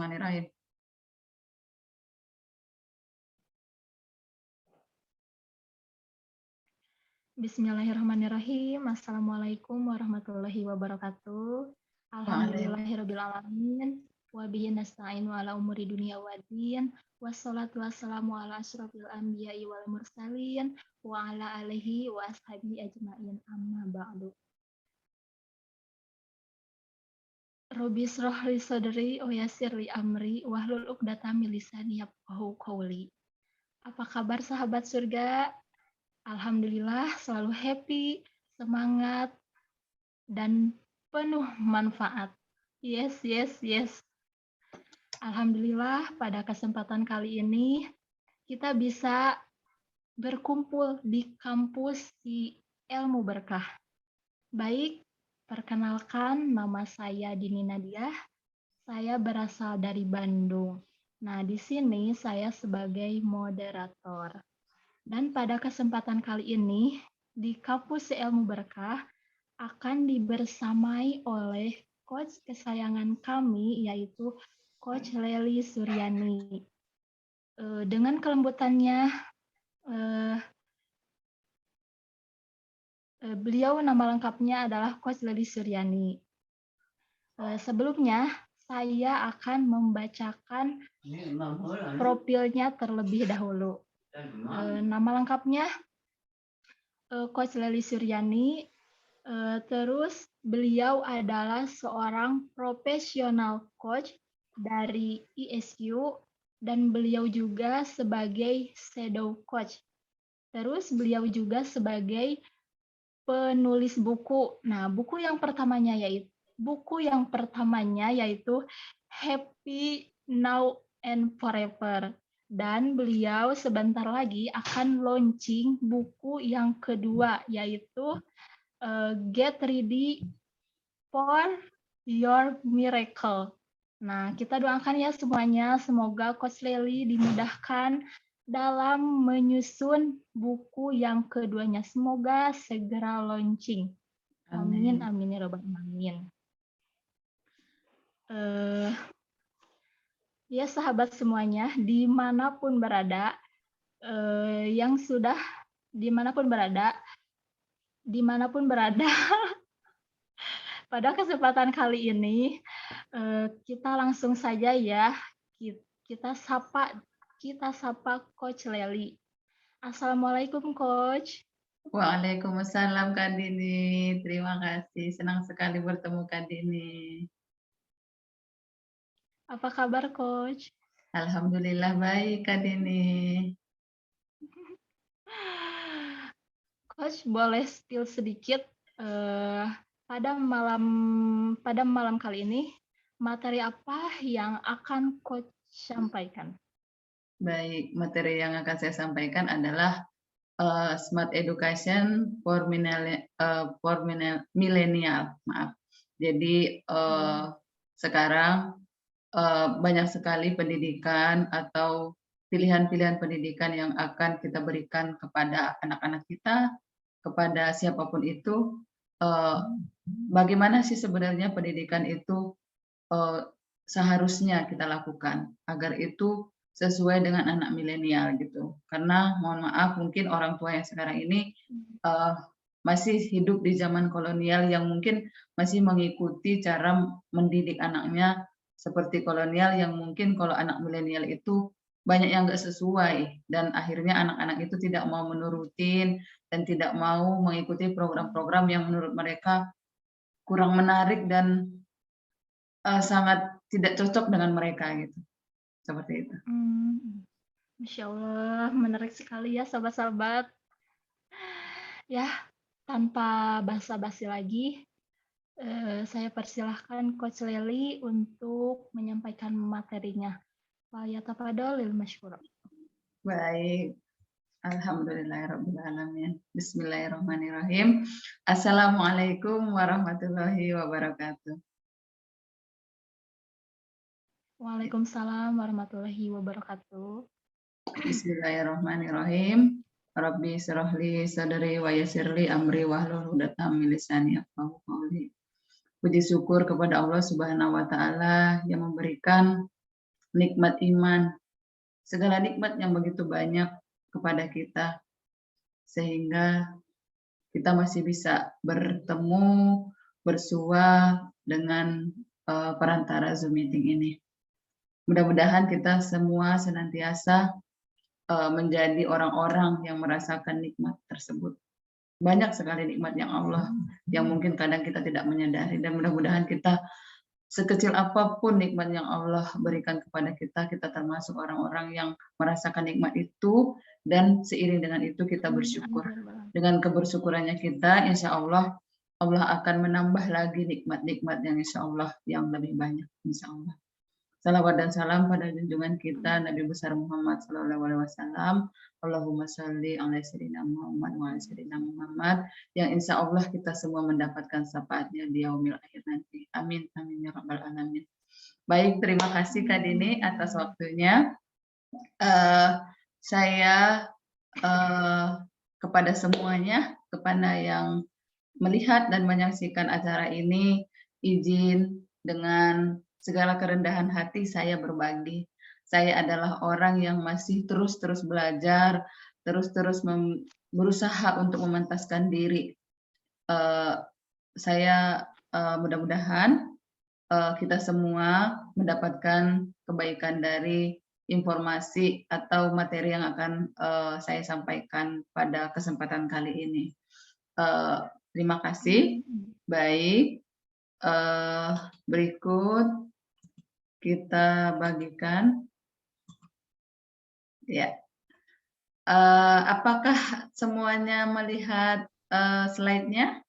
Bismillahirrahmanirrahim. Bismillahirrahmanirrahim. Assalamualaikum warahmatullahi wabarakatuh. Alhamdulillahirabbil alamin. Wa bihi nasta'in ala umuri dunya waddin. Wassalatu wassalamu ala asyrofil anbiya'i wal mursalin wa ala alihi wa ashabihi ajmain. Amma ba'du. Rabbi shrah li sadri wa yassir li amri wahlul 'uqdatam min lisani yafqahu qawli. Apa kabar sahabat surga? Alhamdulillah selalu happy, semangat, dan penuh manfaat. Yes, yes, yes. Alhamdulillah pada kesempatan kali ini kita bisa berkumpul di kampus di Ilmu Berkah. Baik, perkenalkan nama saya Dini Nadiah. Saya berasal dari Bandung. Nah, di sini saya sebagai moderator. Dan pada kesempatan kali ini, di kampus Ilmu Berkah akan dibersamai oleh coach kesayangan kami, yaitu Coach Lely Suryani. Dengan kelembutannya, beliau nama lengkapnya adalah Coach Lely Suryani. Sebelumnya, saya akan membacakan profilnya terlebih dahulu. Nama lengkapnya Coach Lely Suryani. Terus beliau adalah seorang profesional coach dari ISU dan beliau juga sebagai shadow coach. Terus beliau juga sebagai penulis buku. Nah, buku yang pertamanya yaitu Happy Now and Forever. Dan beliau sebentar lagi akan launching buku yang kedua, yaitu Get Ready for Your Miracle. Nah, kita doakan ya semuanya, semoga Coach Lely dimudahkan dalam menyusun buku yang keduanya. Semoga segera launching. Amin, amin ya rabbal alamin. Ya sahabat semuanya, dimanapun berada, pada kesempatan kali ini kita langsung saja ya, kita sapa Coach Lely. Assalamualaikum Coach. Waalaikumsalam Kak Dini, terima kasih, senang sekali bertemu Kak Dini. Apa kabar Coach? Alhamdulillah baik Kak Dini. Coach boleh spill sedikit pada malam kali ini materi apa yang akan Coach sampaikan? Baik, materi yang akan saya sampaikan adalah Smart Education for Millennial. Maaf. Jadi sekarang banyak sekali pendidikan atau pilihan-pilihan pendidikan yang akan kita berikan kepada anak-anak kita, kepada siapapun itu. Bagaimana sih sebenarnya pendidikan itu seharusnya kita lakukan agar itu sesuai dengan anak milenial gitu. Karena mohon maaf mungkin orang tua yang sekarang ini masih hidup di zaman kolonial yang mungkin masih mengikuti cara mendidik anaknya seperti kolonial yang mungkin kalau anak milenial itu banyak yang nggak sesuai dan akhirnya anak-anak itu tidak mau menurutin dan tidak mau mengikuti program-program yang menurut mereka kurang menarik dan sangat tidak cocok dengan mereka gitu. Seperti itu. Masya Allah, menarik sekali ya sahabat-sahabat. Ya, tanpa basa-basi lagi, saya persilahkan Coach Lely untuk menyampaikan materinya. Falyatafadhalil masykur. Baik. Alhamdulillahirrahmanirrahim. Bismillahirrahmanirrahim. Assalamualaikum warahmatullahi wabarakatuh. Waalaikumsalam warahmatullahi wabarakatuh. Bismillahirrahmanirrahim. Rabbi syrahli sadri wa yassirli amri wahlul 'uqdatam min lisani yafqahu qawli. Puji syukur kepada Allah Subhanahu wa taala yang memberikan nikmat iman, segala nikmat yang begitu banyak kepada kita, sehingga kita masih bisa bertemu, bersua dengan perantara Zoom meeting ini. Mudah-mudahan kita semua senantiasa menjadi orang-orang yang merasakan nikmat tersebut. Banyak sekali nikmat yang Allah yang mungkin kadang kita tidak menyadari, dan mudah-mudahan kita sekecil apapun nikmat yang Allah berikan kepada kita, kita termasuk orang-orang yang merasakan nikmat itu, dan seiring dengan itu kita bersyukur. Dengan kebersyukurannya kita, insya Allah, Allah akan menambah lagi nikmat-nikmat yang insya Allah yang lebih banyak, insya Allah. Salawat dan salam pada junjungan kita Nabi besar Muhammad Sallallahu Alaihi Wasallam. Allahumma sholli ala sayyidina Muhammad wa ala sayyidina Muhammad, yang insya Allah kita semua mendapatkan syafaatnya di yaumil akhir nanti. Amin amin ya rabbal alamin. Baik, terima kasih Kak Dini atas waktunya. Saya kepada semuanya, kepada yang melihat dan menyaksikan acara ini, izin dengan segala kerendahan hati saya berbagi. Saya adalah orang yang masih terus-terus belajar, terus-terus berusaha untuk memantaskan diri. Saya mudah-mudahan kita semua mendapatkan kebaikan dari informasi atau materi yang akan saya sampaikan pada kesempatan kali ini. Terima kasih. Baik, berikut kita bagikan. Ya, apakah semuanya melihat slide-nya?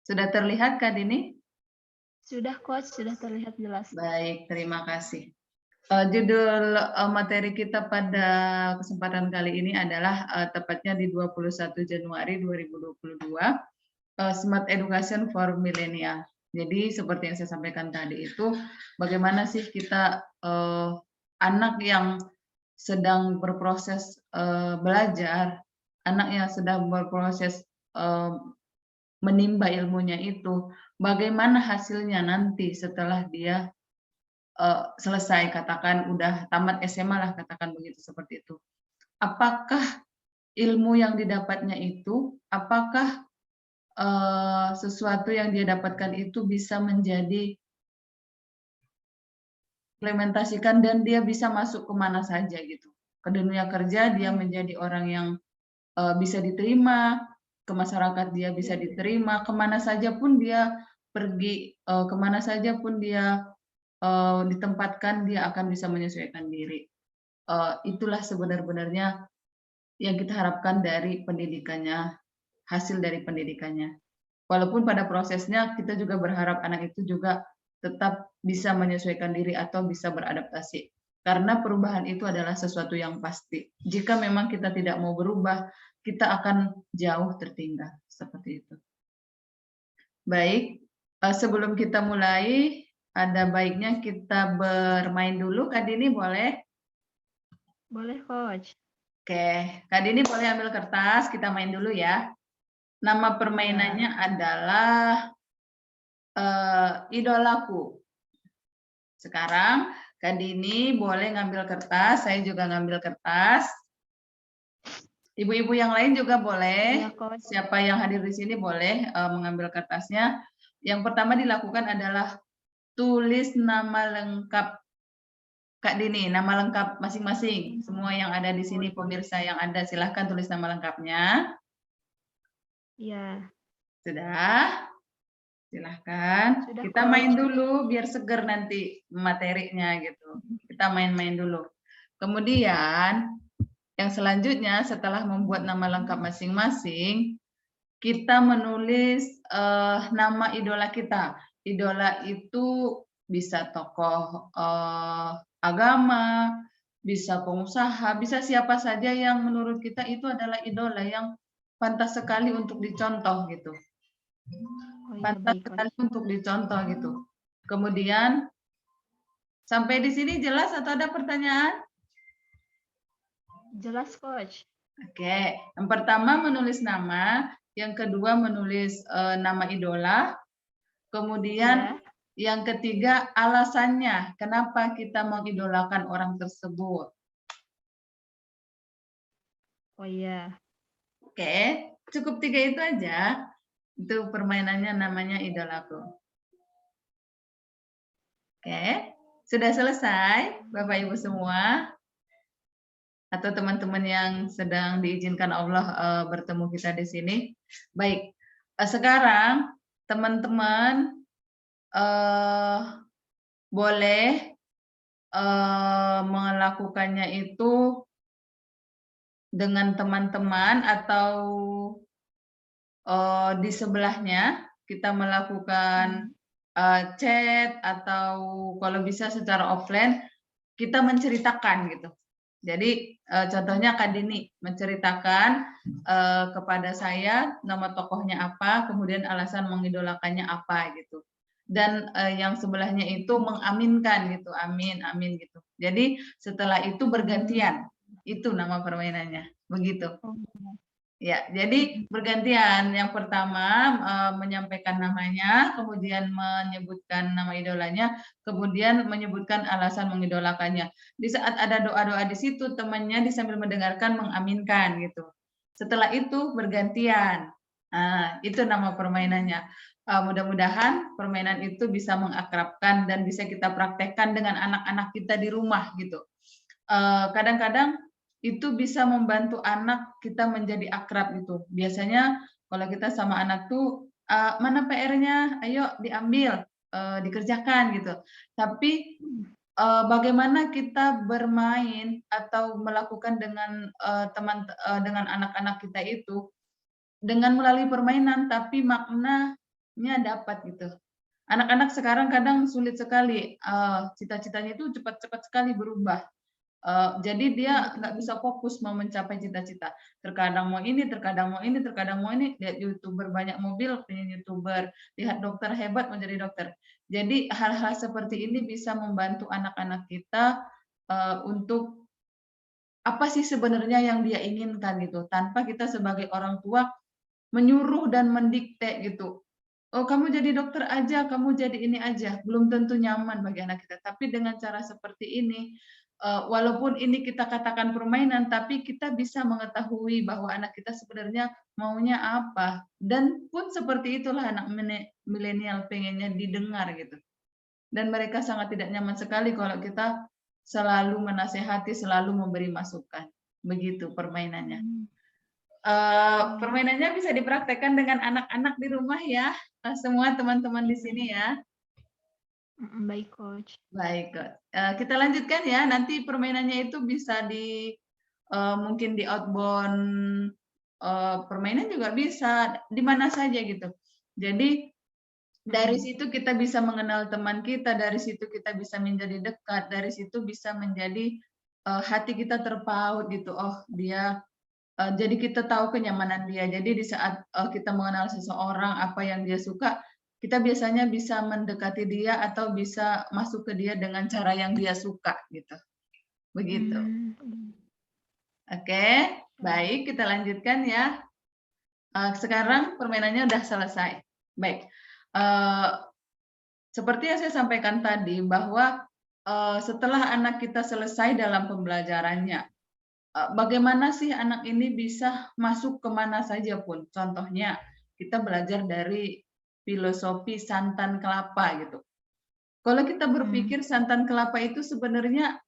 Sudah terlihat Kak Dini? Sudah Coach, sudah terlihat jelas. Baik, terima kasih. Judul materi kita pada kesempatan kali ini adalah tepatnya di 21 Januari 2022, Smart Education for Millennial. Jadi seperti yang saya sampaikan tadi itu, bagaimana sih kita anak yang sedang berproses belajar, anak yang sedang berproses menimba ilmunya itu, bagaimana hasilnya nanti setelah dia selesai, katakan udah tamat SMA lah, katakan begitu, seperti itu. Apakah ilmu yang didapatnya itu, apakah sesuatu yang dia dapatkan itu bisa menjadi implementasikan dan dia bisa masuk kemana saja gitu. Ke dunia kerja dia menjadi orang yang bisa diterima, ke masyarakat dia bisa diterima, kemana saja pun dia pergi, kemana saja pun dia ditempatkan, dia akan bisa menyesuaikan diri. Itulah sebenar-benarnya yang kita harapkan dari pendidikannya, hasil dari pendidikannya. Walaupun pada prosesnya kita juga berharap anak itu juga tetap bisa menyesuaikan diri atau bisa beradaptasi. Karena perubahan itu adalah sesuatu yang pasti. Jika memang kita tidak mau berubah, kita akan jauh tertinggal. Seperti itu. Baik, sebelum kita mulai, ada baiknya kita bermain dulu. Kak Dini boleh? Boleh Coach. Oke, Kak Dini boleh ambil kertas, kita main dulu ya. Nama permainannya adalah idolaku. Sekarang Kak Dini boleh ngambil kertas, saya juga ngambil kertas. Ibu-ibu yang lain juga boleh. Ya, Coach. Siapa yang hadir di sini boleh mengambil kertasnya. Yang pertama dilakukan adalah tulis nama lengkap Kak Dini, nama lengkap masing-masing. Semua yang ada di sini, pemirsa yang ada, silahkan tulis nama lengkapnya. Iya. Sudah? Silahkan. Sudah, Kita Coach. main dulu biar seger nanti materinya gitu. Kita main-main dulu. Kemudian yang selanjutnya setelah membuat nama lengkap masing-masing, kita menulis nama idola kita. Idola itu bisa tokoh agama, bisa pengusaha, bisa siapa saja yang menurut kita itu adalah idola yang pantas sekali untuk dicontoh gitu. Pantas sekali untuk dicontoh gitu. Kemudian sampai di sini jelas atau ada pertanyaan? Jelas Coach. Oke, yang pertama menulis nama, yang kedua menulis nama idola, kemudian yang ketiga alasannya kenapa kita mengidolakan orang tersebut. Oh iya. Oke, cukup 3 itu aja. Itu permainannya namanya idolaku. Oke, sudah selesai Bapak Ibu semua? Atau teman-teman yang sedang diizinkan Allah bertemu kita di sini? Baik, sekarang teman-teman boleh melakukannya itu dengan teman-teman atau di sebelahnya kita melakukan chat atau kalau bisa secara offline kita menceritakan gitu. Jadi contohnya Kak Dini menceritakan kepada saya nama tokohnya apa, kemudian alasan mengidolakannya apa gitu. Dan yang sebelahnya itu mengaminkan gitu, amin, amin gitu. Jadi setelah itu bergantian, itu nama permainannya, begitu. Oh, Ya, jadi bergantian. Yang pertama menyampaikan namanya, kemudian menyebutkan nama idolanya, kemudian menyebutkan alasan mengidolakannya. Di saat ada doa-doa di situ, temannya sambil mendengarkan mengaminkan gitu. Setelah itu bergantian. Nah, itu nama permainannya. Mudah-mudahan permainan itu bisa mengakrabkan dan bisa kita praktekkan dengan anak-anak kita di rumah gitu. Kadang-kadang itu bisa membantu anak kita menjadi akrab gitu. Biasanya kalau kita sama anak tuh, mana PR-nya? Ayo diambil, dikerjakan gitu. Tapi bagaimana kita bermain atau melakukan dengan dengan anak-anak kita itu dengan melalui permainan, tapi maknanya dapat gitu. Anak-anak sekarang kadang sulit sekali, cita-citanya itu cepat-cepat sekali berubah. Jadi dia nggak bisa fokus mau mencapai cita-cita. Terkadang mau ini, terkadang mau ini, terkadang mau ini. Lihat YouTuber banyak mobil, pengen YouTuber. Lihat dokter hebat mau jadi dokter. Jadi hal-hal seperti ini bisa membantu anak-anak kita untuk apa sih sebenarnya yang dia inginkan gitu. Tanpa kita sebagai orang tua menyuruh dan mendikte gitu. Oh, kamu jadi dokter aja, kamu jadi ini aja. Belum tentu nyaman bagi anak kita. Tapi dengan cara seperti ini, walaupun ini kita katakan permainan, tapi kita bisa mengetahui bahwa anak kita sebenarnya maunya apa. Dan pun seperti itulah anak milenial pengennya didengar gitu. Dan mereka sangat tidak nyaman sekali kalau kita selalu menasehati, selalu memberi masukan. Begitu permainannya. Permainannya bisa dipraktekkan dengan anak-anak di rumah ya, semua teman-teman di sini ya. Baik, Coach. Baik, kita lanjutkan ya. Nanti permainannya itu bisa mungkin di outbound permainan juga bisa, di mana saja gitu. Jadi dari situ kita bisa mengenal teman kita, dari situ kita bisa menjadi dekat, dari situ bisa menjadi hati kita terpaut gitu. Oh, dia jadi kita tahu kenyamanan dia. Jadi di saat kita mengenal seseorang, apa yang dia suka, kita biasanya bisa mendekati dia atau bisa masuk ke dia dengan cara yang dia suka gitu. Begitu. Oke, baik, kita lanjutkan ya. Sekarang permainannya udah selesai. Baik. Seperti yang saya sampaikan tadi bahwa setelah anak kita selesai dalam pembelajarannya, bagaimana sih anak ini bisa masuk kemana saja pun. Contohnya, kita belajar dari filosofi santan kelapa gitu. Kalau kita berpikir santan kelapa itu sebenarnya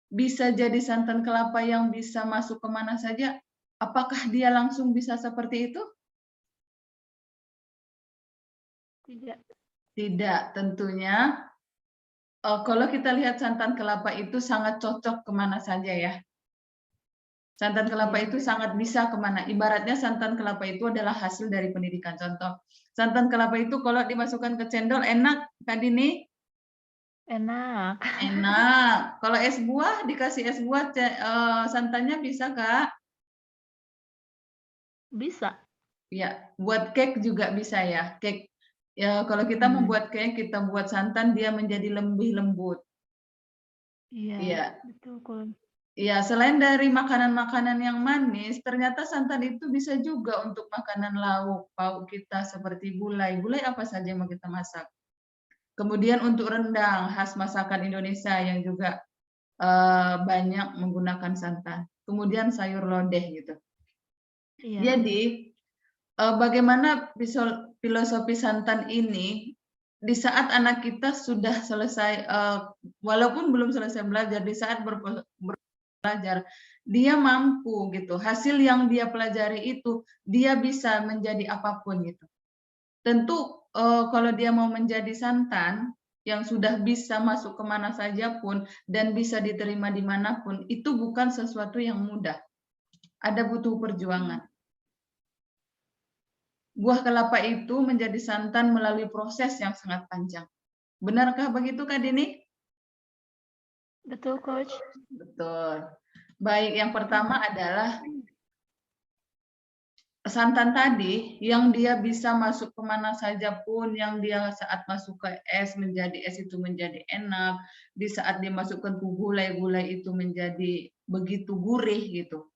bisa jadi santan kelapa yang bisa masuk kemana saja, apakah dia langsung bisa seperti itu? Tidak. Tidak, tentunya. Kalau kita lihat santan kelapa itu sangat cocok kemana saja ya. Santan kelapa itu sangat bisa kemana. Ibaratnya santan kelapa itu adalah hasil dari pendidikan. Contoh, santan kelapa itu kalau dimasukkan ke cendol enak, Kak Dini? Enak. Enak. Kalau es buah, dikasih es buah santannya bisa, Kak? Bisa. Ya, buat cake juga bisa ya. Cake. Ya, kalau kita membuat cake, kita buat santan, dia menjadi lebih lembut. Iya, betul, Coach. Iya, selain dari makanan-makanan yang manis, ternyata santan itu bisa juga untuk makanan lauk pauk kita seperti gulai. Gulai apa saja yang mau kita masak? Kemudian untuk rendang khas masakan Indonesia yang juga banyak menggunakan santan. Kemudian sayur lodeh gitu. Iya. Jadi bagaimana filosofi santan ini di saat anak kita sudah selesai, walaupun belum selesai belajar, di saat belajar, dia mampu gitu. Hasil yang dia pelajari itu dia bisa menjadi apapun gitu. Tentu kalau dia mau menjadi santan yang sudah bisa masuk kemana saja pun dan bisa diterima dimanapun, itu bukan sesuatu yang mudah. Ada butuh perjuangan. Buah kelapa itu menjadi santan melalui proses yang sangat panjang. Benarkah begitu, Kak Dini? Betul, Coach. Betul. Baik, yang pertama adalah santan tadi yang dia bisa masuk kemana saja pun, yang dia saat masuk ke es menjadi es itu menjadi enak, di saat dia masukkan ke gulai-gulai itu menjadi begitu gurih gitu.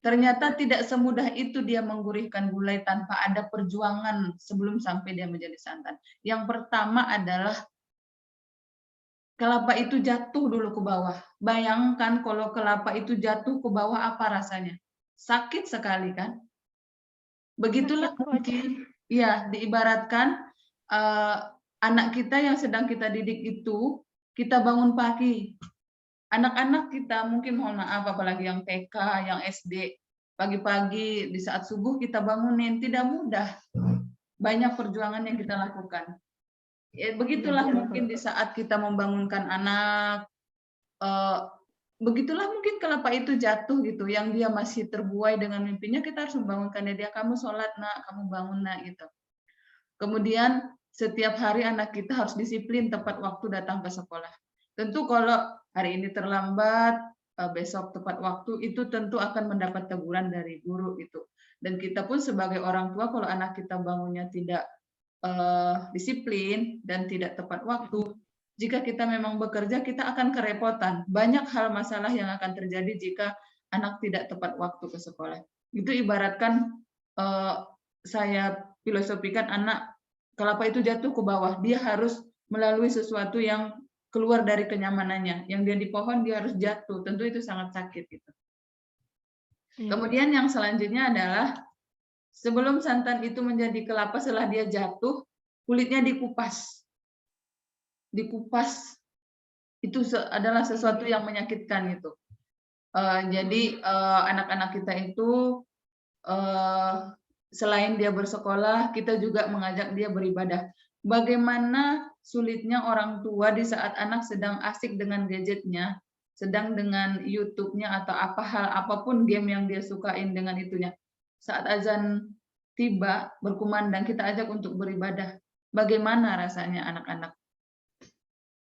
Ternyata tidak semudah itu dia menggurihkan gulai tanpa ada perjuangan sebelum sampai dia menjadi santan. Yang pertama adalah kelapa itu jatuh dulu ke bawah. Bayangkan kalau kelapa itu jatuh ke bawah apa rasanya? Sakit sekali kan? Begitulah Sakit, Coach. mungkin ya diibaratkan anak kita yang sedang kita didik itu, kita bangun pagi. Anak-anak kita mungkin mohon maaf apalagi yang TK, yang SD, pagi-pagi di saat subuh kita bangunin, tidak mudah. Banyak perjuangan yang kita lakukan. Ya, begitulah Betul. mungkin di saat kita membangunkan anak, begitulah mungkin kelapa itu jatuh gitu, yang dia masih terbuai dengan mimpinya, kita harus membangunkan dia, kamu sholat nak, kamu bangun nak gitu. Kemudian setiap hari anak kita harus disiplin tepat waktu datang ke sekolah. Tentu kalau hari ini terlambat, besok tepat waktu, itu tentu akan mendapat teguran dari guru itu. Dan kita pun sebagai orang tua kalau anak kita bangunnya tidak disiplin dan tidak tepat waktu, jika kita memang bekerja kita akan kerepotan. Banyak hal masalah yang akan terjadi jika anak tidak tepat waktu ke sekolah. Itu ibaratkan saya filosofikan anak kelapa itu jatuh ke bawah, dia harus melalui sesuatu yang keluar dari kenyamanannya. Yang dia di pohon dia harus jatuh, tentu itu sangat sakit gitu. Kemudian yang selanjutnya adalah sebelum santan itu menjadi kelapa, setelah dia jatuh, kulitnya dikupas. Dikupas itu adalah sesuatu yang menyakitkan gitu. Jadi anak-anak kita itu selain dia bersekolah, kita juga mengajak dia beribadah. Bagaimana sulitnya orang tua di saat anak sedang asik dengan gadgetnya, sedang dengan YouTube-nya atau apa hal apapun game yang dia sukain dengan itunya. Saat azan tiba berkumandang, kita ajak untuk beribadah. Bagaimana rasanya anak-anak?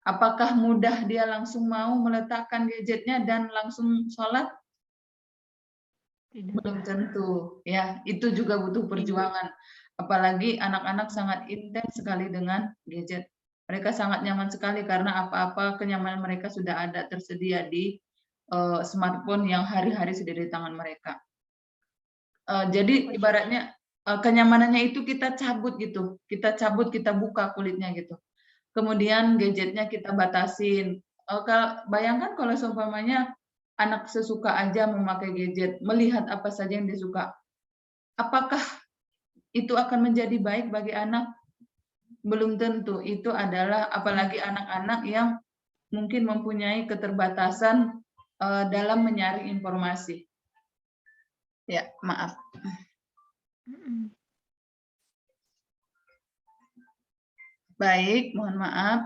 Apakah mudah dia langsung mau meletakkan gadgetnya dan langsung sholat? Tidak. Belum tentu, ya. Itu juga butuh perjuangan. Apalagi anak-anak sangat intens sekali dengan gadget. Mereka sangat nyaman sekali karena apa-apa kenyamanan mereka sudah ada tersedia di smartphone yang hari-hari sudah di tangan mereka. Jadi ibaratnya kenyamanannya itu kita cabut gitu, kita cabut, kita buka kulitnya gitu. Kemudian gadgetnya kita batasin. Bayangkan kalau seumpamanya anak sesuka aja memakai gadget, melihat apa saja yang dia suka. Apakah itu akan menjadi baik bagi anak? Belum tentu. Itu adalah apalagi anak-anak yang mungkin mempunyai keterbatasan dalam menyaring informasi. Ya, maaf. Baik, mohon maaf.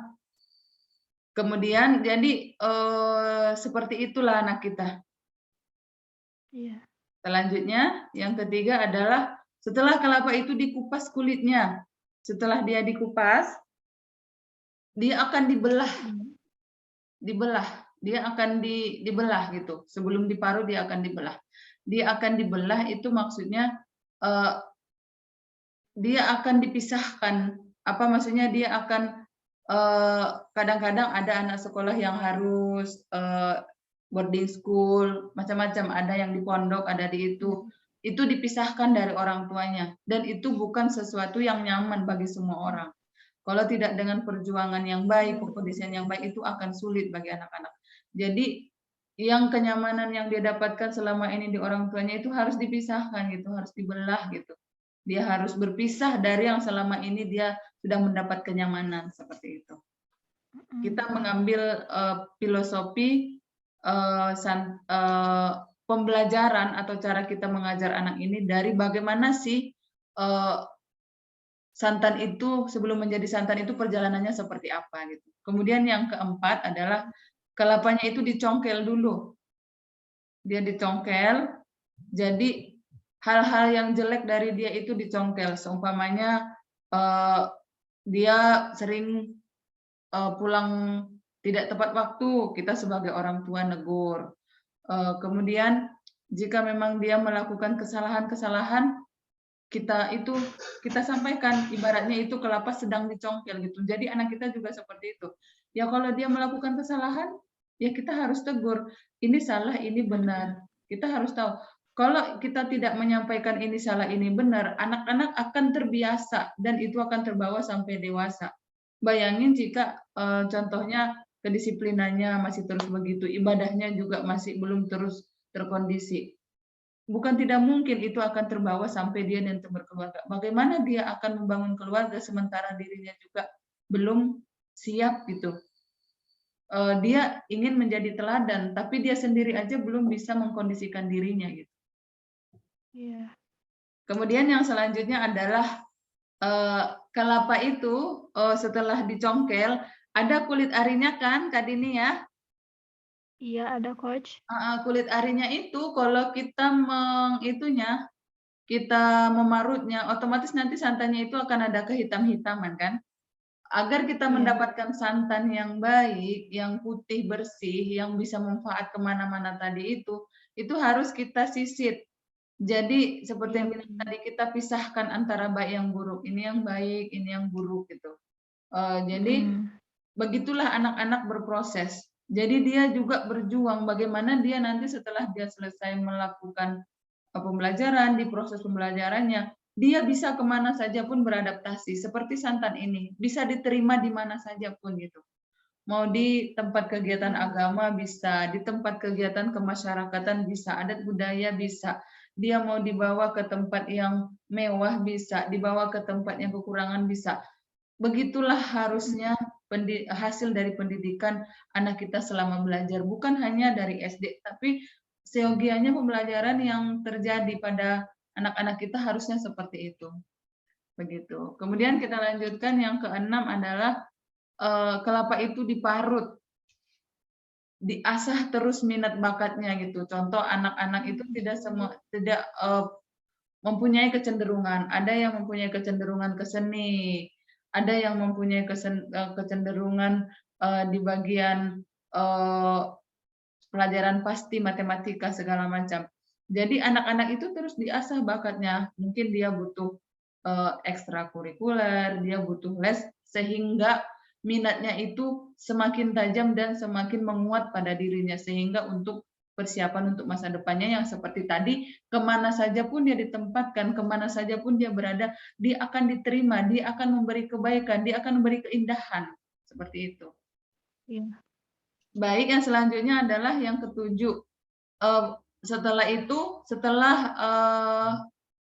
Kemudian jadi seperti itulah anak kita. Iya. Selanjutnya yang ketiga adalah setelah kelapa itu dikupas kulitnya. Setelah dia dikupas, dia akan dibelah. Dibelah. Dia akan dibelah gitu. Sebelum diparut dia akan dibelah. Dia akan dibelah itu maksudnya dia akan dipisahkan. Apa maksudnya dia akan kadang-kadang ada anak sekolah yang harus boarding school, macam-macam, ada yang di pondok, ada di itu dipisahkan dari orang tuanya, dan itu bukan sesuatu yang nyaman bagi semua orang. Kalau tidak dengan perjuangan yang baik, pengkondisian yang baik itu akan sulit bagi anak-anak. Jadi yang kenyamanan yang dia dapatkan selama ini di orang tuanya itu harus dipisahkan gitu, harus dibelah gitu. Dia harus berpisah dari yang selama ini dia sudah mendapat kenyamanan seperti itu. Kita mengambil filosofi pembelajaran atau cara kita mengajar anak ini dari bagaimana sih santan itu sebelum menjadi santan itu perjalanannya seperti apa gitu. Kemudian yang keempat adalah kelapanya itu dicongkel dulu. Dia dicongkel, jadi hal-hal yang jelek dari dia itu dicongkel. Seumpamanya dia sering pulang tidak tepat waktu, kita sebagai orang tua negur. Kemudian jika memang dia melakukan kesalahan-kesalahan, kita sampaikan, ibaratnya itu kelapa sedang dicongkel gitu. Jadi anak kita juga seperti itu. Ya kalau dia melakukan kesalahan, ya kita harus tegur. Ini salah, ini benar. Kita harus tahu. Kalau kita tidak menyampaikan ini salah, ini benar, anak-anak akan terbiasa dan itu akan terbawa sampai dewasa. Bayangin jika contohnya kedisiplinannya masih terus begitu, ibadahnya juga masih belum terus terkondisi. Bukan tidak mungkin itu akan terbawa sampai dia dan berkeluarga. Bagaimana dia akan membangun keluarga sementara dirinya juga belum siap gitu. Dia ingin menjadi teladan, tapi dia sendiri aja belum bisa mengkondisikan dirinya gitu. Iya. Kemudian yang selanjutnya adalah kelapa itu setelah dicongkel ada kulit arinya kan, Kak Dini ya? Iya, ada coach. Kulit arinya itu kalau kita kita memarutnya, otomatis nanti santannya itu akan ada kehitam-hitaman kan. Agar kita Iya. mendapatkan santan yang baik, yang putih bersih, yang bisa manfaat kemana-mana tadi itu harus kita sisit. Jadi seperti yang bilang tadi, kita pisahkan antara baik yang buruk. Ini yang baik, ini yang buruk gitu. Jadi begitulah anak-anak berproses. Jadi dia juga berjuang bagaimana dia nanti setelah dia selesai melakukan pembelajaran, di proses pembelajarannya, dia bisa kemana saja pun beradaptasi. Seperti santan ini, bisa diterima di mana saja pun gitu. Mau di tempat kegiatan agama bisa, di tempat kegiatan kemasyarakatan bisa, adat budaya bisa. Dia mau dibawa ke tempat yang mewah bisa, dibawa ke tempat yang kekurangan bisa. Begitulah harusnya hasil dari pendidikan anak kita selama belajar, bukan hanya dari SD, tapi seyogianya pembelajaran yang terjadi pada anak-anak kita harusnya seperti itu. Begitu. Kemudian kita lanjutkan yang keenam adalah kelapa itu diparut, diasah terus minat bakatnya gitu. Contoh anak-anak itu tidak mempunyai kecenderungan. Ada yang mempunyai kecenderungan ke seni, ada yang mempunyai kecenderungan di bagian pelajaran pasti, matematika segala macam. Jadi anak-anak itu terus diasah bakatnya. Mungkin dia butuh ekstrakurikuler, dia butuh les sehingga minatnya itu semakin tajam dan semakin menguat pada dirinya sehingga untuk persiapan untuk masa depannya yang seperti tadi, kemana saja pun dia ditempatkan, kemana saja pun dia berada, dia akan diterima, dia akan memberi kebaikan, dia akan memberi keindahan, seperti itu. Iya. Baik, yang selanjutnya adalah yang ketujuh. Setelah itu, setelah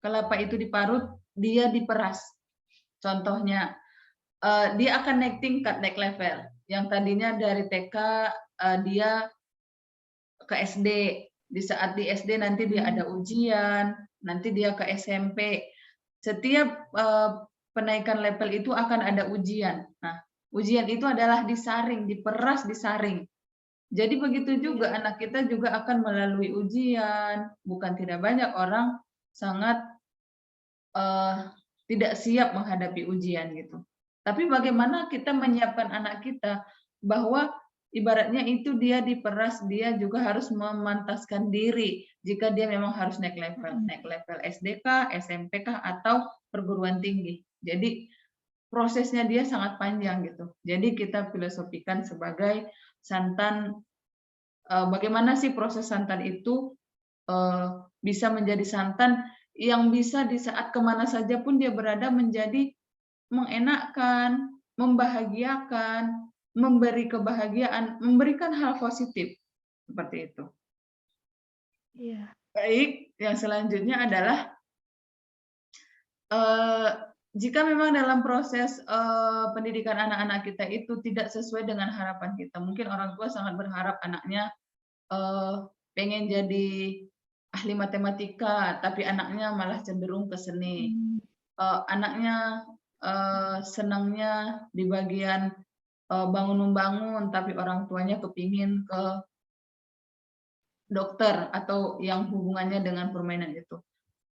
kelapa itu diparut, dia diperas. Contohnya, dia akan naik tingkat, naik level. Yang tadinya dari TK, dia ke SD. Di saat di SD nanti dia ada ujian, nanti dia ke SMP. Setiap penaikan level itu akan ada ujian. Nah, ujian itu adalah disaring, diperas, disaring. Jadi begitu juga anak kita juga akan melalui ujian. Bukan tidak banyak orang sangat tidak siap menghadapi ujian gitu. Tapi bagaimana kita menyiapkan anak kita bahwa ibaratnya itu dia diperas, dia juga harus memantaskan diri jika dia memang harus naik level SDK, SMPK atau perguruan tinggi. Jadi prosesnya dia sangat panjang gitu. Jadi kita filosofikan sebagai santan, bagaimana sih proses santan itu bisa menjadi santan yang bisa di saat kemana saja pun dia berada menjadi mengenakkan, membahagiakan, memberi kebahagiaan, memberikan hal positif, seperti itu. Iya. Baik, yang selanjutnya adalah, eee, jika memang dalam proses, pendidikan anak-anak kita itu tidak sesuai dengan harapan kita, mungkin orang tua sangat berharap anaknya, eee, pengen jadi ahli matematika, tapi anaknya malah cenderung ke seni. Mmm, Anaknya, senangnya di bagian, bangun-membangun, tapi orang tuanya kepingin ke dokter atau yang hubungannya dengan permainan itu.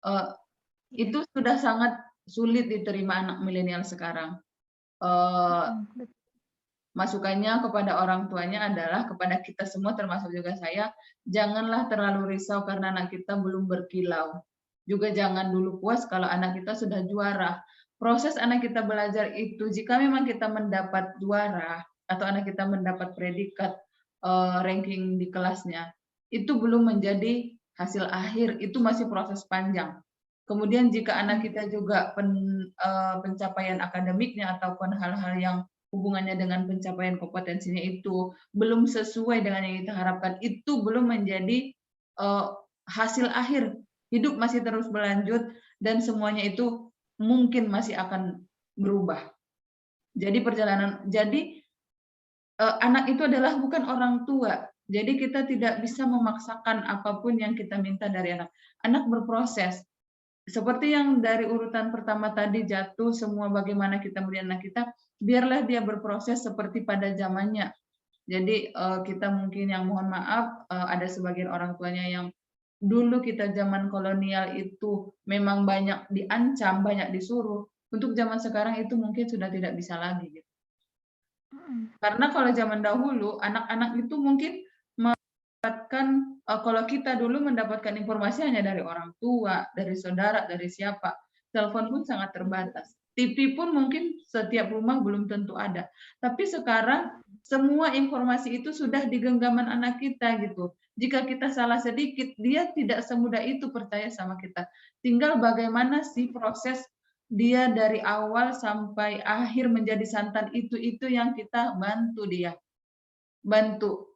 Eee, iya. itu sudah sangat sulit diterima anak milenial sekarang. Eee, Bet Masukannya kepada orang tuanya adalah kepada kita semua termasuk juga saya, janganlah terlalu risau karena anak kita belum berkilau. Juga jangan dulu puas kalau anak kita sudah juara. Proses anak kita belajar itu jika memang kita mendapat juara atau anak kita mendapat predikat, ranking di kelasnya, itu belum menjadi hasil akhir, itu masih proses panjang. Kemudian jika anak mhm, kita juga pencapaian akademiknya ataupun hal-hal yang hubungannya dengan pencapaian kompetensinya itu belum sesuai dengan yang kita harapkan, itu belum menjadi, hasil akhir. Hidup masih terus berlanjut dan semuanya itu mungkin masih akan berubah. Jadi anak itu adalah bukan orang tua. Jadi kita tidak bisa memaksakan apapun yang kita minta dari anak. Anak berproses. Seperti yang dari urutan pertama tadi jatuh semua bagaimana kita melihat anak kita, biarlah dia berproses seperti pada zamannya. Jadi, kita mungkin yang mohon maaf, ada sebagian orang tuanya yang dulu kita zaman kolonial itu memang banyak diancam, banyak disuruh, untuk zaman sekarang itu mungkin sudah tidak bisa lagi gitu. mhm, Karena kalau zaman dahulu anak-anak itu mungkin kalau kita dulu mendapatkan informasi hanya dari orang tua, dari saudara, dari siapa, telepon pun sangat terbatas. TV pun mungkin setiap rumah belum tentu ada. Tapi sekarang semua informasi itu sudah di genggaman anak kita gitu. Jika kita salah sedikit, dia tidak semudah itu percaya sama kita. Tinggal bagaimana sih proses dia dari awal sampai akhir menjadi santan itu yang kita bantu dia. Bantu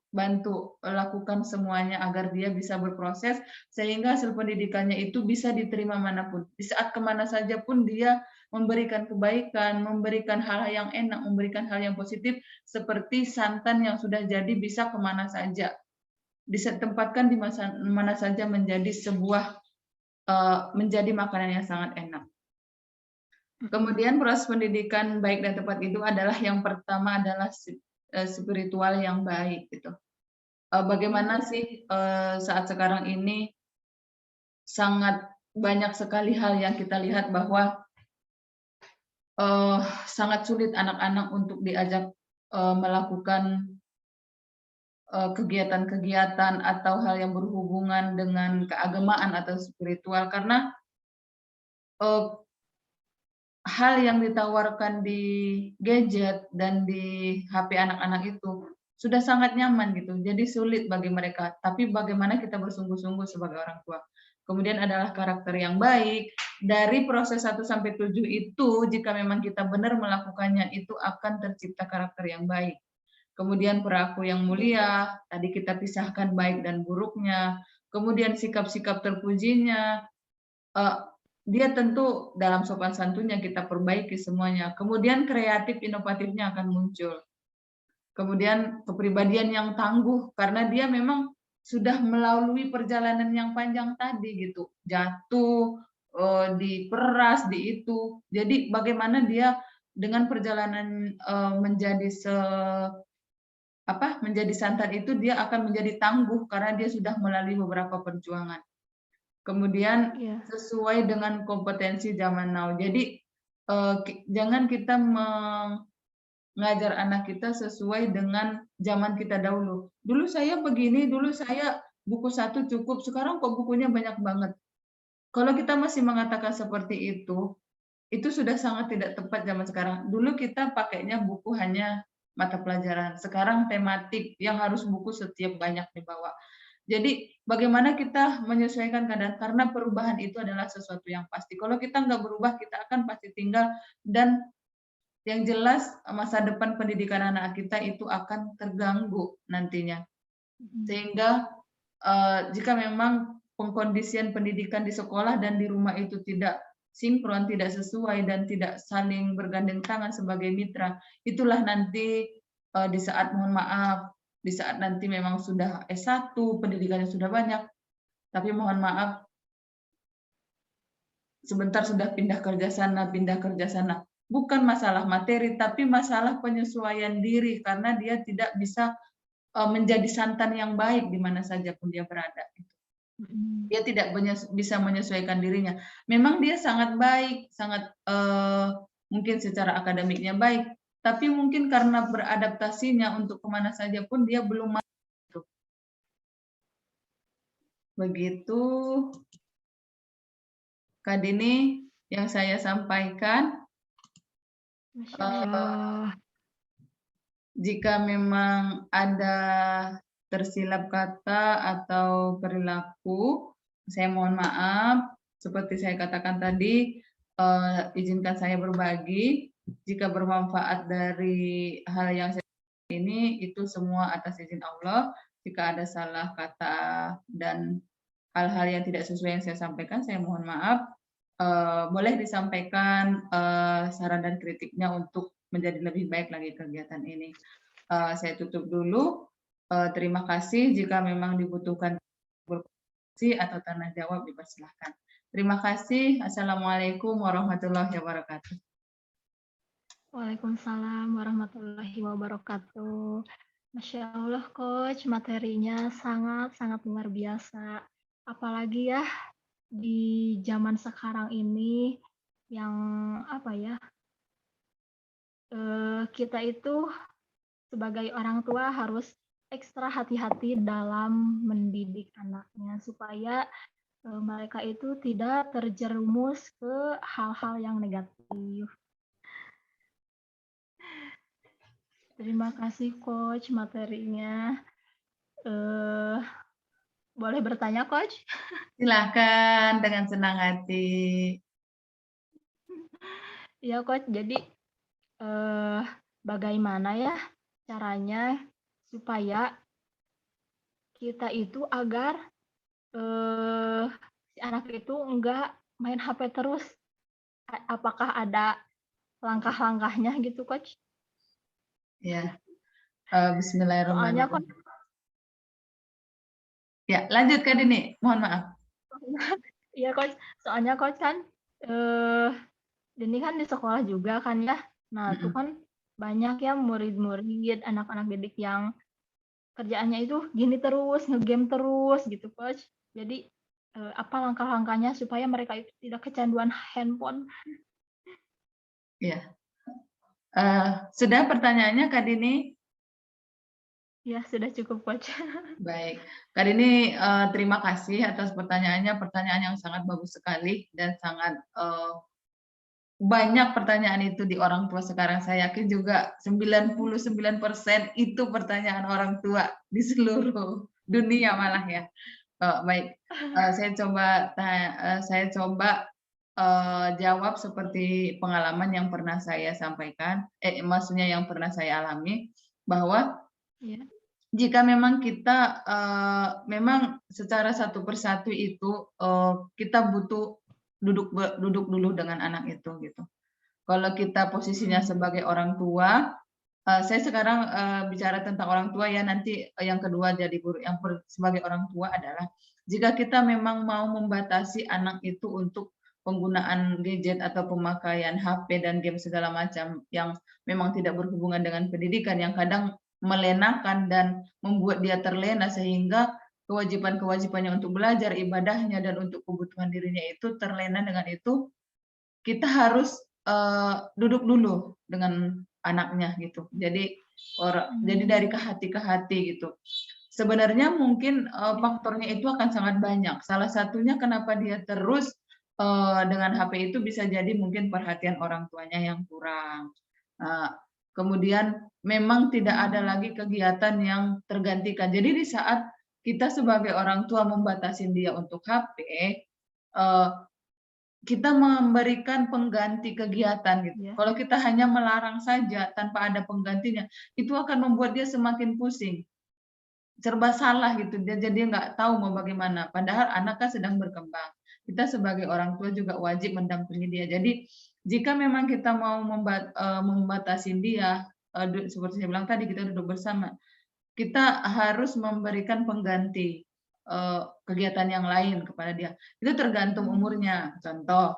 lakukan semuanya agar dia bisa berproses, sehingga hasil pendidikannya itu bisa diterima manapun. Di saat kemana saja pun dia memberikan kebaikan, memberikan hal yang enak, memberikan hal yang positif, seperti santan yang sudah jadi bisa kemana saja. Bisa tempatkan di mana saja menjadi sebuah, menjadi makanan yang sangat enak. mhm, Kemudian proses pendidikan baik dan tepat itu adalah yang pertama adalah spiritual yang baik gitu. Bagaimana iya, sih, saat sekarang ini sangat banyak sekali hal yang kita lihat bahwa, eee, sangat sulit anak-anak untuk diajak, melakukan, kegiatan-kegiatan atau hal yang berhubungan dengan keagamaan atau spiritual karena, eee, hal yang ditawarkan di gadget dan di HP anak-anak itu sudah sangat nyaman gitu, jadi sulit bagi mereka. Tapi bagaimana kita bersungguh-sungguh sebagai orang tua. Kemudian adalah karakter yang baik, dari proses 1 sampai 7 itu jika memang kita benar melakukannya itu akan tercipta karakter yang baik. Kemudian perilaku yang iya, mulia, tadi kita pisahkan baik dan buruknya, kemudian sikap-sikap terpujinya, Eee, dia tentu dalam sopan santunnya kita perbaiki semuanya, kemudian kreatif inovatifnya akan muncul. Kemudian kepribadian yang tangguh, karena dia memang sudah melalui perjalanan yang panjang tadi gitu, jatuh, diperas, di itu. Jadi bagaimana dia dengan perjalanan, menjadi santan itu dia akan menjadi tangguh karena dia sudah melalui beberapa perjuangan. Kemudian iya, sesuai dengan kompetensi zaman now. Jadi, jangan kita mengajar anak kita sesuai dengan zaman kita dahulu. Dulu saya begini, dulu saya buku satu cukup, sekarang kok bukunya banyak banget. Kalau kita masih mengatakan seperti itu sudah sangat tidak tepat zaman sekarang. Dulu kita pakainya buku hanya mata pelajaran, sekarang tematik yang harus buku setiap banyak dibawa. Jadi bagaimana kita menyesuaikan keadaan, karena perubahan itu adalah sesuatu yang pasti. Kalau kita nggak berubah, kita akan pasti tinggal dan yang jelas masa depan pendidikan anak kita itu akan terganggu nantinya. Sehingga jika memang pengkondisian pendidikan di sekolah dan di rumah itu tidak sinkron, tidak sesuai dan tidak saling bergandeng tangan sebagai mitra, itulah nanti di saat mohon maaf, di saat nanti memang sudah S1, pendidikannya sudah banyak, tapi mohon maaf sebentar sudah pindah kerja sana, pindah kerja sana. Bukan masalah materi, tapi masalah penyesuaian diri karena dia tidak bisa menjadi santan yang baik di mana saja pun dia berada. Dia tidak bisa menyesuaikan dirinya. Memang dia sangat baik, sangat mungkin secara akademiknya baik, tapi mungkin karena beradaptasinya untuk kemana saja pun dia belum mampu. Begitu, Kak Dini, yang saya sampaikan. Masya Allah. Jika memang ada tersilap kata atau perilaku, saya mohon maaf. Seperti saya katakan tadi, izinkan saya berbagi. Jika bermanfaat dari hal yang saya ini, itu semua atas izin Allah. Jika ada salah kata dan hal-hal yang tidak sesuai yang saya sampaikan, saya mohon maaf. Boleh disampaikan saran dan kritiknya untuk menjadi lebih baik lagi kegiatan ini. Saya tutup dulu. Terima kasih. Jika memang dibutuhkan berkomunikasi atau tanya jawab, dipersilahkan. Terima kasih. Assalamualaikum warahmatullahi wabarakatuh. Waalaikumsalam warahmatullahi wabarakatuh. Masya Allah, Coach, materinya sangat-sangat luar biasa. Apalagi ya di zaman sekarang ini yang apa ya, kita itu sebagai orang tua harus ekstra hati-hati dalam mendidik anaknya supaya mereka itu tidak terjerumus ke hal-hal yang negatif. Terima kasih Coach materinya. Boleh bertanya Coach? Silakan dengan senang hati. Iya Coach, jadi bagaimana ya caranya supaya kita itu agar si anak itu enggak main HP terus? Apakah ada langkah-langkahnya gitu Coach? Ya, Soalnya bismillahirrahmanirrahim. Coach, Ya, lanjut Kak Dini. Mohon maaf. iya Coach, soalnya Coach kan ini kan di sekolah juga kan ya. Nah, itu kan banyak ya murid-murid, anak-anak didik yang kerjaannya itu gini terus, ngegame terus gitu, Coach. Jadi apa langkah-langkahnya supaya mereka itu tidak kecanduan handphone? Ya. Sudah pertanyaannya Kak Dini? Ya, sudah cukup, Coach. Baik, Kak Dini, terima kasih atas pertanyaannya. Pertanyaan yang sangat bagus sekali dan sangat banyak pertanyaan itu di orang tua sekarang. Saya yakin juga 99% itu pertanyaan orang tua di seluruh dunia malah ya. Baik, saya coba jawab seperti pengalaman yang pernah saya sampaikan, maksudnya yang pernah saya alami, bahwa Ya. jika memang kita memang secara satu persatu itu kita butuh duduk dulu dengan anak itu gitu. Kalau kita posisinya sebagai orang tua, saya sekarang bicara tentang orang tua ya, nanti yang kedua jadi guru. Sebagai orang tua adalah jika kita memang mau membatasi anak itu untuk penggunaan gadget atau pemakaian HP dan game segala macam yang memang tidak berhubungan dengan pendidikan, yang kadang melenakan dan membuat dia terlena sehingga kewajiban-kewajibannya untuk belajar, ibadahnya, dan untuk kebutuhan dirinya itu terlena. Dengan itu kita harus duduk dulu dengan anaknya gitu. Jadi dari ke hati gitu. Sebenarnya mungkin faktornya itu akan sangat banyak. Salah satunya kenapa dia terus dengan HP itu bisa jadi mungkin perhatian orang tuanya yang kurang. Kemudian memang tidak ada lagi kegiatan yang tergantikan. Jadi di saat kita sebagai orang tua membatasi dia untuk HP, kita memberikan pengganti kegiatan gitu. Iya. Kalau kita hanya melarang saja tanpa ada penggantinya, itu akan membuat dia semakin pusing, serba salah gitu. Dia jadi nggak tahu mau bagaimana. Padahal anak kan sedang berkembang. Kita sebagai orang tua juga wajib mendampingi dia. Jadi jika memang kita mau membatasi dia, seperti saya bilang tadi kita duduk bersama, kita harus memberikan pengganti kegiatan yang lain kepada dia. Itu tergantung umurnya. Contoh,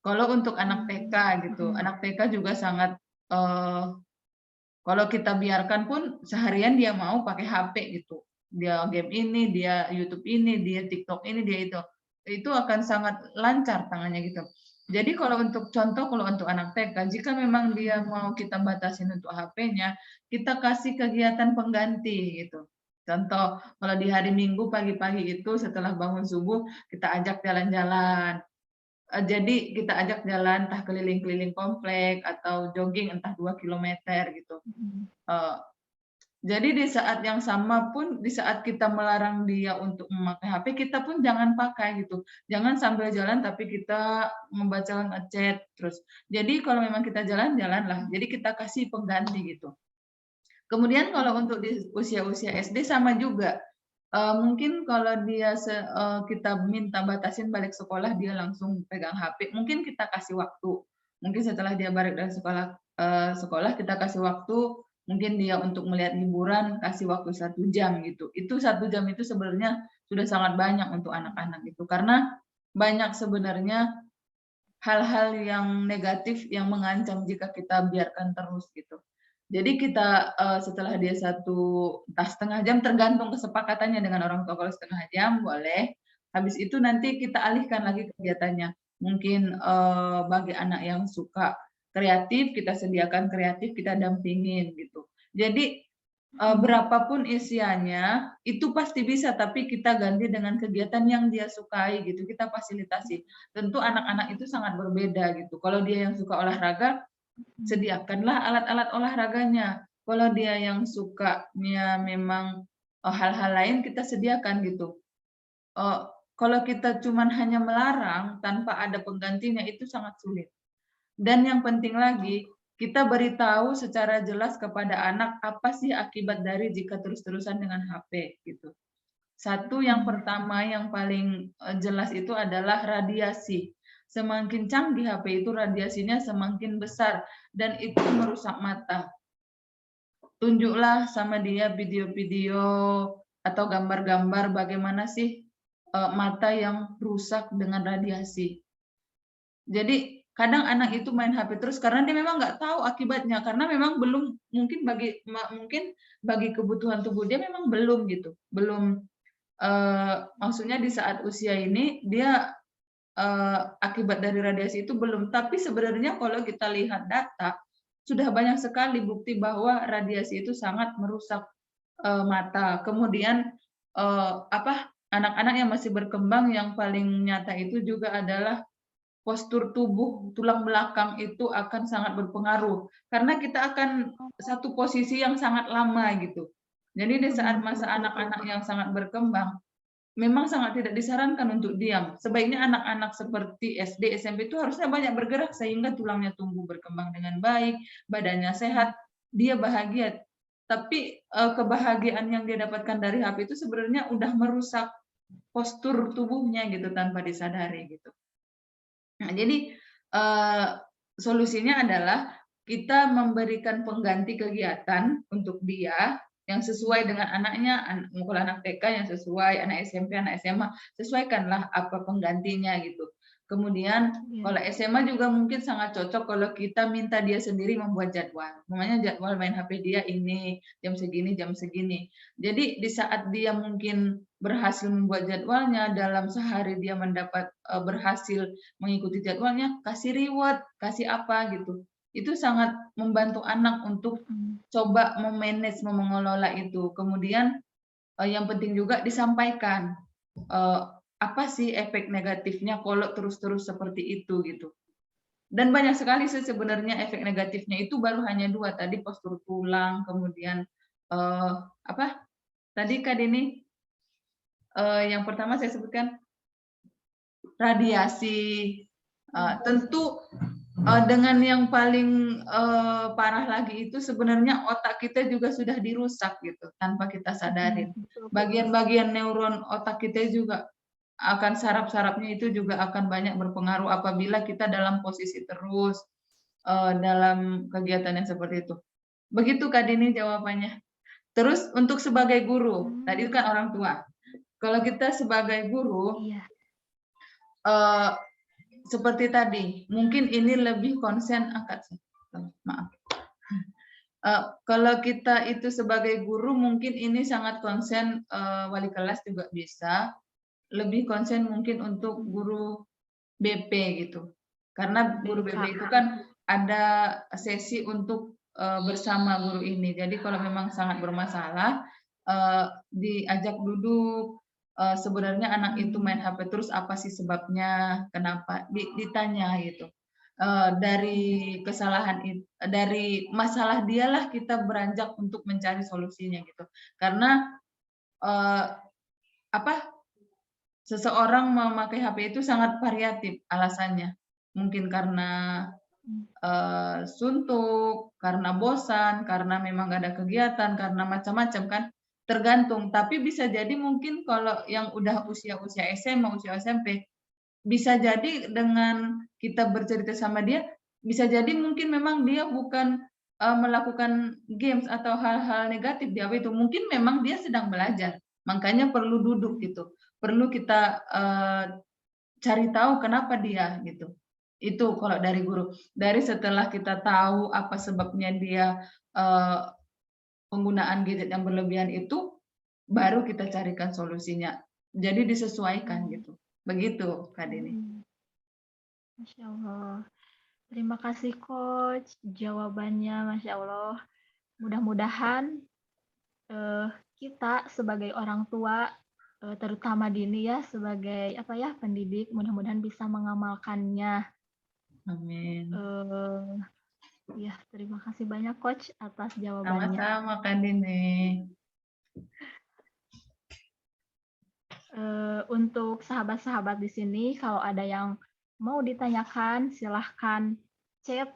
kalau untuk anak TK gitu, anak TK juga sangat kalau kita biarkan pun seharian dia mau pakai HP gitu. Dia game ini, dia YouTube ini, dia TikTok ini, dia itu. Itu akan sangat lancar tangannya gitu. Jadi kalau untuk contoh kalau untuk anak TK, jika memang dia mau kita batasin untuk HP-nya, kita kasih kegiatan pengganti gitu. Contoh, kalau di hari Minggu pagi-pagi itu setelah bangun subuh, kita ajak jalan-jalan. Jadi kita ajak jalan entah keliling-keliling komplek atau jogging entah 2 kilometer gitu. Jadi di saat yang sama pun, di saat kita melarang dia untuk memakai HP, kita pun jangan pakai gitu. Jangan sambil jalan tapi kita membaca nge-chat terus. Jadi kalau memang kita jalan, jalanlah. Jadi kita kasih pengganti gitu. Kemudian kalau untuk di usia-usia SD sama juga. Mungkin kalau dia kita minta batasin balik sekolah dia langsung pegang HP, mungkin kita kasih waktu. Mungkin setelah dia balik dari sekolah kita kasih waktu, mungkin dia untuk melihat hiburan kasih waktu 1 jam gitu. Itu 1 jam itu sebenarnya sudah sangat banyak untuk anak-anak itu. Karena banyak sebenarnya hal-hal yang negatif yang mengancam jika kita biarkan terus gitu. Jadi kita setelah dia entah setengah jam tergantung kesepakatannya dengan orang tua, kalau setengah jam boleh, habis itu nanti kita alihkan lagi kegiatannya. Mungkin bagi anak yang suka kreatif, kita sediakan kreatif, kita dampingin gitu. Jadi berapapun usianya, itu pasti bisa, tapi kita ganti dengan kegiatan yang dia sukai gitu, kita fasilitasi. Tentu anak-anak itu sangat berbeda gitu. Kalau dia yang suka olahraga, sediakanlah alat-alat olahraganya. Kalau dia yang sukanya memang hal-hal lain kita sediakan gitu. Kalau kita cuman hanya melarang tanpa ada penggantinya itu sangat sulit. Dan yang penting lagi, kita beritahu secara jelas kepada anak apa sih akibat dari jika terus-terusan dengan HP gitu. Satu yang pertama yang paling jelas itu adalah radiasi. Semakin canggih HP itu radiasinya semakin besar dan itu merusak mata. Tunjuklah sama dia video-video atau gambar-gambar bagaimana sih mata yang rusak dengan radiasi. Jadi kadang anak itu main HP terus karena dia memang nggak tahu akibatnya, karena memang belum mungkin bagi kebutuhan tubuh dia memang belum gitu, belum maksudnya di saat usia ini dia akibat dari radiasi itu belum. Tapi sebenarnya kalau kita lihat data sudah banyak sekali bukti bahwa radiasi itu sangat merusak mata. Kemudian anak-anak yang masih berkembang yang paling nyata itu juga adalah postur tubuh tulang belakang itu akan sangat berpengaruh karena kita akan satu posisi yang sangat lama gitu. Jadi di saat masa anak-anak yang sangat berkembang memang sangat tidak disarankan untuk diam. Sebaiknya anak-anak seperti SD, SMP itu harusnya banyak bergerak sehingga tulangnya tumbuh berkembang dengan baik, badannya sehat, dia bahagia. Tapi kebahagiaan yang dia dapatkan dari HP itu sebenarnya udah merusak postur tubuhnya gitu tanpa disadari gitu. Nah, jadi solusinya adalah kita memberikan pengganti kegiatan untuk dia yang sesuai dengan anaknya, kalau anak TK yang sesuai, anak SMP, anak SMA, sesuaikanlah apa penggantinya gitu. Kemudian kalau SMA juga mungkin sangat cocok kalau kita minta dia sendiri membuat jadwal. Namanya jadwal main HP dia ini, jam segini, jam segini. Jadi di saat dia mungkin berhasil membuat jadwalnya, dalam sehari dia mendapat berhasil mengikuti jadwalnya, kasih reward, kasih apa gitu. Itu sangat membantu anak untuk coba memanage, mengelola itu. Kemudian yang penting juga disampaikan apa sih efek negatifnya kalau terus-terus seperti itu gitu. Dan banyak sekali sih sebenarnya efek negatifnya itu baru hanya 2 tadi, postur tulang, kemudian apa tadi Kak Deni yang pertama saya sebutkan radiasi, Tentu dengan yang paling parah lagi itu sebenarnya otak kita juga sudah dirusak gitu tanpa kita sadarin. Betul, betul. Bagian-bagian neuron otak kita juga akan saraf-sarafnya itu juga akan banyak berpengaruh apabila kita dalam posisi terus dalam kegiatan yang seperti itu. Begitu Kak Dini jawabannya. Terus untuk sebagai guru, tadi kan orang tua. Kalau kita sebagai guru, Iya. seperti tadi, mungkin ini lebih konsen maaf. Kalau kita itu sebagai guru, mungkin ini sangat konsen wali kelas juga bisa. Lebih konsen mungkin untuk guru BP gitu. Karena guru BP itu kan ada sesi untuk bersama guru ini. Jadi kalau memang sangat bermasalah, diajak duduk, sebenarnya anak itu main HP terus apa sih sebabnya, kenapa, ditanya gitu. Dari kesalahan dari masalah dialah kita beranjak untuk mencari solusinya gitu. Karena seseorang memakai HP itu sangat variatif alasannya. Mungkin karena suntuk, karena bosan, karena memang nggak ada kegiatan, karena macam-macam kan, tergantung. Tapi bisa jadi mungkin kalau yang udah usia-usia SMA, usia SMP, bisa jadi dengan kita bercerita sama dia, bisa jadi mungkin memang dia bukan melakukan games atau hal-hal negatif di HP itu. Mungkin memang dia sedang belajar, makanya perlu duduk gitu. Perlu kita cari tahu kenapa dia gitu. Itu kalau dari guru. Dari setelah kita tahu apa sebabnya dia penggunaan gadget yang berlebihan itu, baru kita carikan solusinya. Jadi disesuaikan gitu. Begitu Kak Dini. Masya Allah. Terima kasih Coach, jawabannya Masya Allah. Mudah-mudahan kita sebagai orang tua, terutama Dini ya sebagai pendidik, mudah-mudahan bisa mengamalkannya. Amin. Ya, terima kasih banyak Coach atas jawabannya. Sama-sama Kak Dini. Untuk sahabat-sahabat di sini, kalau ada yang mau ditanyakan, silahkan chat.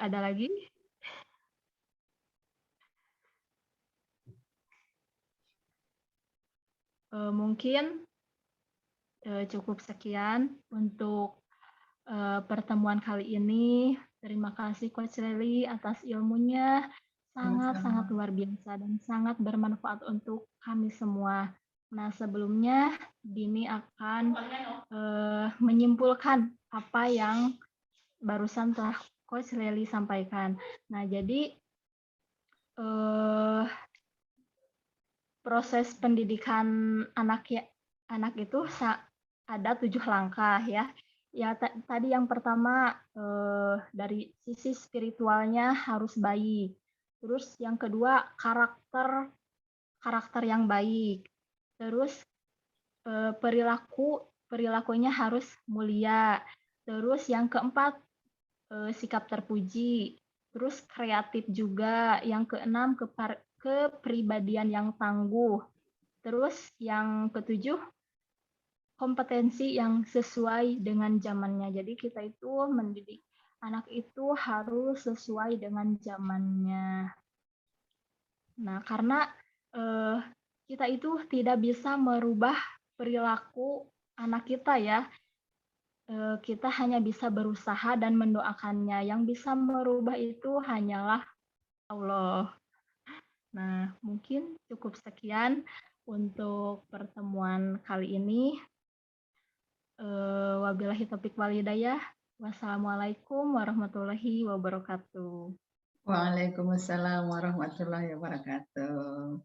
Ada lagi? Mungkin cukup sekian untuk pertemuan kali ini. Terima kasih Coach Lely atas ilmunya. Sangat-sangat luar biasa dan sangat bermanfaat untuk kami semua. Nah, sebelumnya Dini akan menyimpulkan apa yang barusan telah Coach Lely sampaikan. Nah, jadi proses pendidikan anak itu ada 7 langkah ya. Ya tadi yang pertama dari sisi spiritualnya harus baik. Terus yang kedua karakter yang baik. Terus perilakunya harus mulia. Terus yang keempat sikap terpuji. Terus kreatif juga. Yang keenam kepribadian yang tangguh. Terus yang ketujuh kompetensi yang sesuai dengan zamannya. Jadi kita itu mendidik anak itu harus sesuai dengan zamannya. Nah, karena kita itu tidak bisa merubah perilaku anak kita ya. Kita hanya bisa berusaha dan mendoakannya. Yang bisa merubah itu hanyalah Allah. Nah, mungkin cukup sekian untuk pertemuan kali ini. Wabillahi taufiq wal hidayah. Wassalamualaikum warahmatullahi wabarakatuh. Waalaikumsalam warahmatullahi wabarakatuh.